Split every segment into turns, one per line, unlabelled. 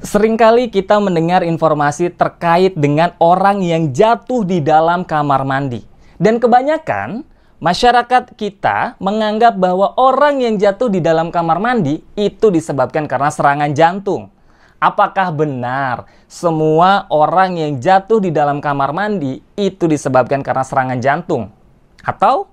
Seringkali kita mendengar informasi terkait dengan orang yang jatuh di dalam kamar mandi. Dan kebanyakan masyarakat kita menganggap bahwa orang yang jatuh di dalam kamar mandi itu disebabkan karena serangan jantung. Apakah benar semua orang yang jatuh di dalam kamar mandi itu disebabkan karena serangan jantung? Atau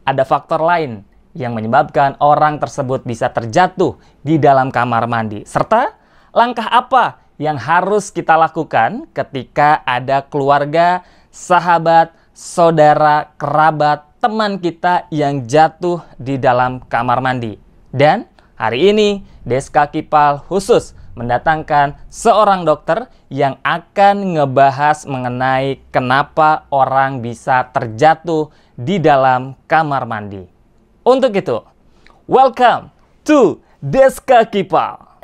ada faktor lain yang menyebabkan orang tersebut bisa terjatuh di dalam kamar mandi? Serta langkah apa yang harus kita lakukan ketika ada keluarga, sahabat, saudara, kerabat, teman kita yang jatuh di dalam kamar mandi? Dan hari ini Deska Kipal khusus mendatangkan seorang dokter yang akan ngebahas mengenai kenapa orang bisa terjatuh di dalam kamar mandi. Untuk itu, welcome to Deska Kipal.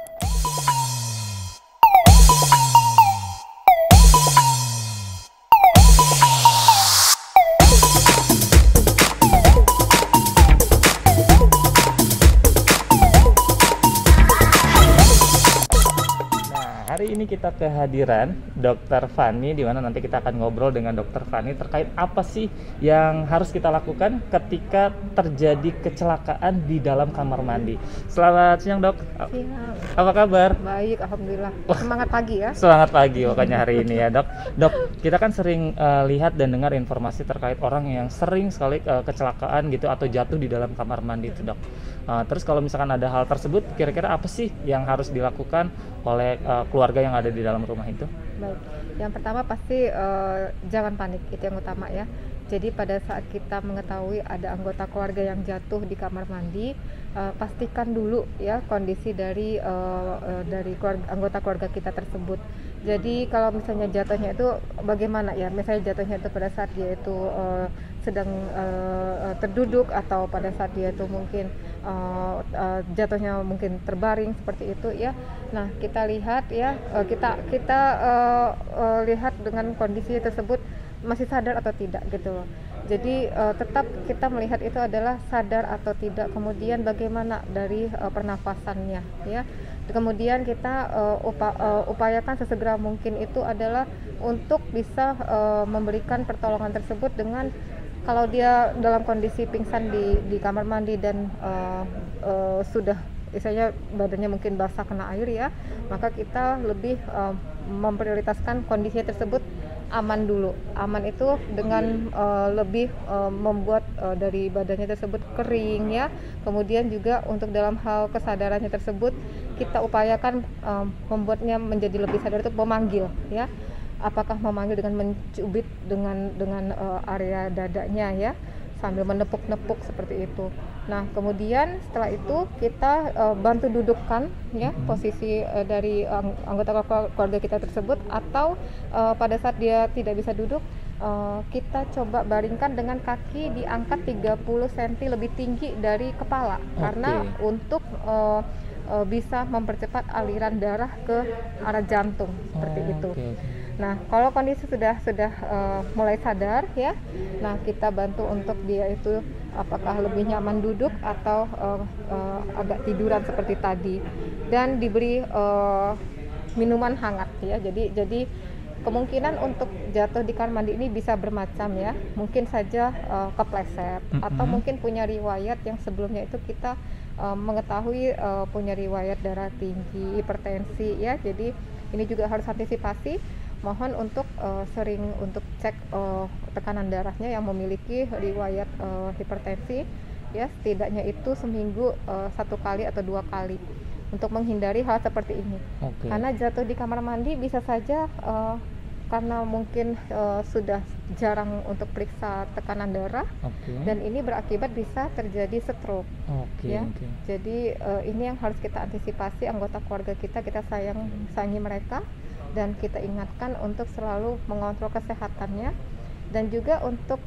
Hari ini kita kehadiran Dr. Fani, di mana nanti kita akan ngobrol dengan Dr. Fani terkait apa sih yang harus kita lakukan ketika terjadi kecelakaan di dalam kamar mandi. Selamat siang, Dok.
Siang.
Apa kabar?
Baik, alhamdulillah. Semangat pagi ya.
Semangat pagi pokoknya hari ini ya, Dok. Dok, kita kan sering lihat dan dengar informasi terkait orang yang sering sekali kecelakaan gitu atau jatuh di dalam kamar mandi itu, Dok. Terus kalau misalkan ada hal tersebut, kira-kira apa sih yang harus dilakukan oleh keluarga yang ada di dalam rumah itu?
Baik. Yang pertama pasti jangan panik, itu yang utama ya. Jadi pada saat kita mengetahui ada anggota keluarga yang jatuh di kamar mandi, pastikan dulu ya kondisi dari anggota keluarga kita tersebut. Jadi kalau misalnya jatuhnya itu bagaimana ya? Misalnya jatuhnya itu pada saat dia itu sedang terduduk, atau pada saat dia itu mungkin jatuhnya mungkin terbaring seperti itu ya. Nah, kita lihat ya, kita lihat dengan kondisi tersebut masih sadar atau tidak gitu loh. Jadi tetap kita melihat itu adalah sadar atau tidak, kemudian bagaimana dari pernafasannya ya. Kemudian kita upayakan sesegera mungkin itu adalah untuk bisa memberikan pertolongan tersebut dengan, kalau dia dalam kondisi pingsan di kamar mandi dan sudah misalnya badannya mungkin basah kena air ya, maka kita lebih memprioritaskan kondisi tersebut aman dulu. Aman itu dengan lebih membuat dari badannya tersebut kering ya. Kemudian juga untuk dalam hal kesadarannya tersebut kita upayakan membuatnya menjadi lebih sadar, itu memanggil ya. Apakah memanggil dengan mencubit dengan area dadanya ya, sambil menepuk-nepuk seperti itu. Nah, kemudian setelah itu kita bantu dudukkan ya posisi dari anggota keluarga kita tersebut, atau pada saat dia tidak bisa duduk, kita coba baringkan dengan kaki diangkat 30 cm lebih tinggi dari kepala. Karena untuk bisa mempercepat aliran darah ke arah jantung seperti itu. Nah, kalau kondisi sudah mulai sadar ya, nah kita bantu untuk dia itu apakah lebih nyaman duduk atau agak tiduran seperti tadi, dan diberi minuman hangat ya. Jadi kemungkinan untuk jatuh di kamar mandi ini bisa bermacam ya. Mungkin saja kepleset, atau mungkin punya riwayat yang sebelumnya itu kita mengetahui punya riwayat darah tinggi, hipertensi ya. Jadi ini juga harus antisipasi. Mohon untuk sering untuk cek tekanan darahnya yang memiliki riwayat hipertensi ya, setidaknya itu seminggu 1 kali atau 2 kali, untuk menghindari hal seperti ini. Karena jatuh di kamar mandi bisa saja karena mungkin sudah jarang untuk periksa tekanan darah, dan ini berakibat bisa terjadi stroke ya. Jadi ini yang harus kita antisipasi. Anggota keluarga kita sayangi mereka, dan kita ingatkan untuk selalu mengontrol kesehatannya. Dan juga untuk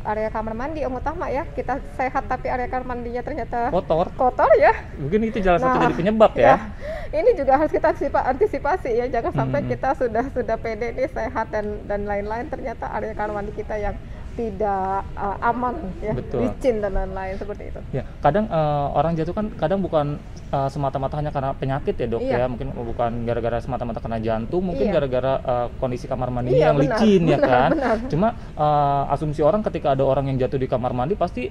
area kamar mandi yang utama ya, kita sehat tapi area kamar mandinya ternyata kotor ya, mungkin itu salah satu jadi penyebab ya. Ini juga harus kita antisipasi ya, jangan sampai kita sudah pede nih sehat dan lain-lain, ternyata area kamar mandi kita yang tidak aman ya,
Betul.
licin dan lain-lain seperti itu.
Ya, kadang orang jatuh kan kadang bukan semata-mata hanya karena penyakit ya dok
Iya.
ya, mungkin bukan gara-gara semata-mata karena jantung, mungkin
Iya.
gara-gara kondisi kamar mandinya
Iya,
yang
benar,
licin ya
benar,
kan.
benar.
Cuma asumsi orang ketika ada orang yang jatuh di kamar mandi pasti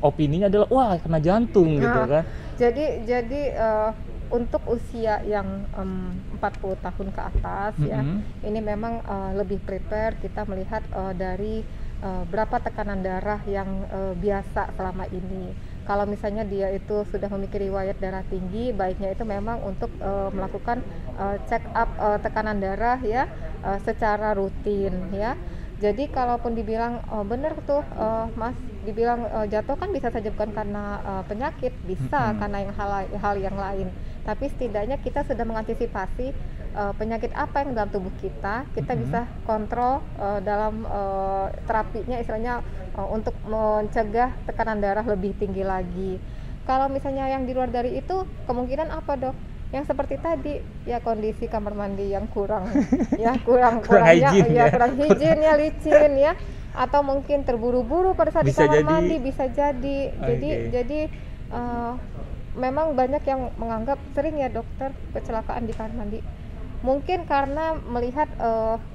opininya adalah wah kena jantung gitu
Nah,
kan.
jadi untuk usia yang 40 tahun ke atas ya, ini memang lebih prepare. Kita melihat dari berapa tekanan darah yang biasa selama ini. Kalau misalnya dia itu sudah memiliki riwayat darah tinggi, baiknya itu memang untuk melakukan check up tekanan darah ya secara rutin ya. Jadi kalaupun dibilang benar tuh Mas, dibilang jatuh kan bisa saja bukan karena penyakit, bisa karena yang hal yang lain. Tapi setidaknya kita sudah mengantisipasi penyakit apa yang dalam tubuh kita bisa kontrol dalam terapinya, istilahnya untuk mencegah tekanan darah lebih tinggi lagi. Kalau misalnya yang di luar dari itu, kemungkinan apa dok? Yang seperti tadi ya, kondisi kamar mandi yang kurang ya kurang
hygiene ya.
kurang higien ya, licin ya, atau mungkin terburu-buru pada saat
Bisa
di kamar
jadi.
mandi, bisa jadi.
Oke.
Jadi memang banyak yang menganggap sering ya dokter kecelakaan di kamar mandi. Mungkin karena melihat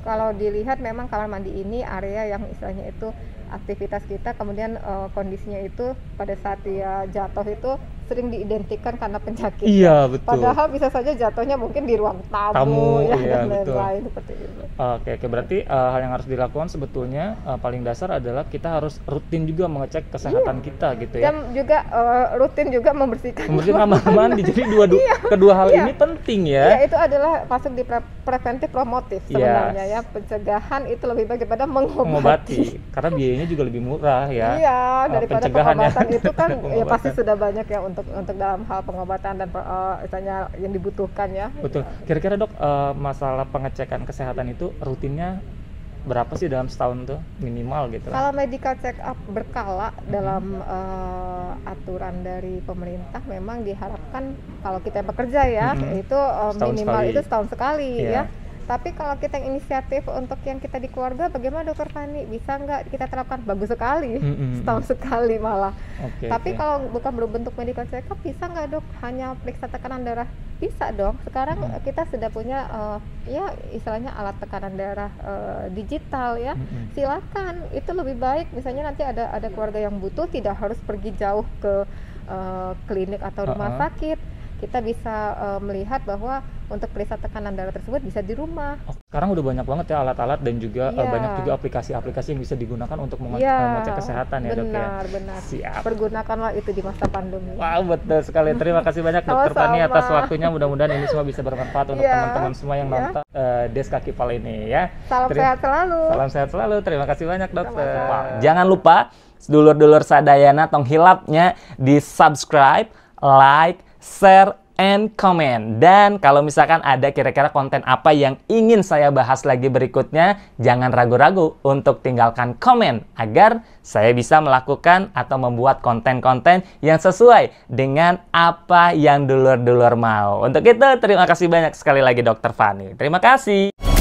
kalau dilihat memang kamar mandi ini area yang istilahnya itu aktivitas kita, kemudian kondisinya itu pada saat dia jatuh itu sering diidentikan karena penyakit.
Iya, betul.
Padahal bisa saja jatuhnya mungkin di ruang tamu ya,
iya,
dan
betul.
lain-lain seperti itu.
Oke, berarti hal yang harus dilakukan sebetulnya paling dasar adalah kita harus rutin juga mengecek kesehatan kita gitu ya.
Dan juga rutin juga membersihkan
Kamar mandi. Jadi kedua hal ini penting ya.
Ya, itu adalah masuk di preventif promotif sebenarnya ya. Pencegahan itu lebih baik daripada mengobati.
Karena biayanya juga lebih murah ya.
Iya, daripada
pencegahan ya.
pengobatan itu kan ya
Pengobatan.
pasti sudah banyak ya untuk dalam hal pengobatan dan misalnya yang dibutuhkan ya.
Betul. Kira-kira dok, masalah pengecekan kesehatan itu rutinnya berapa sih dalam setahun tuh minimal gitu lah?
Kalau medical check up berkala dalam aturan dari pemerintah memang diharapkan kalau kita yang bekerja ya, itu minimal
sekali.
itu setahun sekali
Iya.
ya. Tapi kalau kita yang inisiatif untuk yang kita di keluarga, bagaimana dokter Fani? Bisa nggak kita terapkan? Bagus sekali, setahun sekali malah. Tapi kalau bukan berbentuk medical check up, bisa nggak dok? Hanya periksa tekanan darah? Bisa dong. Sekarang kita sudah punya ya istilahnya alat tekanan darah digital ya. Silakan, itu lebih baik. Misalnya nanti ada keluarga yang butuh, tidak harus pergi jauh ke klinik atau rumah sakit. Kita bisa melihat bahwa untuk periksa tekanan darah tersebut bisa di rumah.
Sekarang udah banyak banget ya alat-alat dan juga banyak juga aplikasi-aplikasi yang bisa digunakan untuk mengecek kesehatan ya dok ya.
Benar.
Siap.
Pergunakanlah itu di masa pandemi.
Wow, betul sekali. Terima kasih banyak dokter Fani atas waktunya. Mudah-mudahan ini semua bisa bermanfaat untuk teman-teman semua yang nonton Deska Kipal ini ya.
Salam sehat selalu.
Salam sehat selalu. Terima kasih banyak dokter. Jangan lupa sedulur-dulur sadayana tong hilapnya di subscribe, like, share, and comment. Dan kalau misalkan ada kira-kira konten apa yang ingin saya bahas lagi berikutnya, jangan ragu-ragu untuk tinggalkan komen agar saya bisa melakukan atau membuat konten-konten yang sesuai dengan apa yang dulur-dulur mau. Untuk itu, terima kasih banyak sekali lagi Dokter Fani. Terima kasih.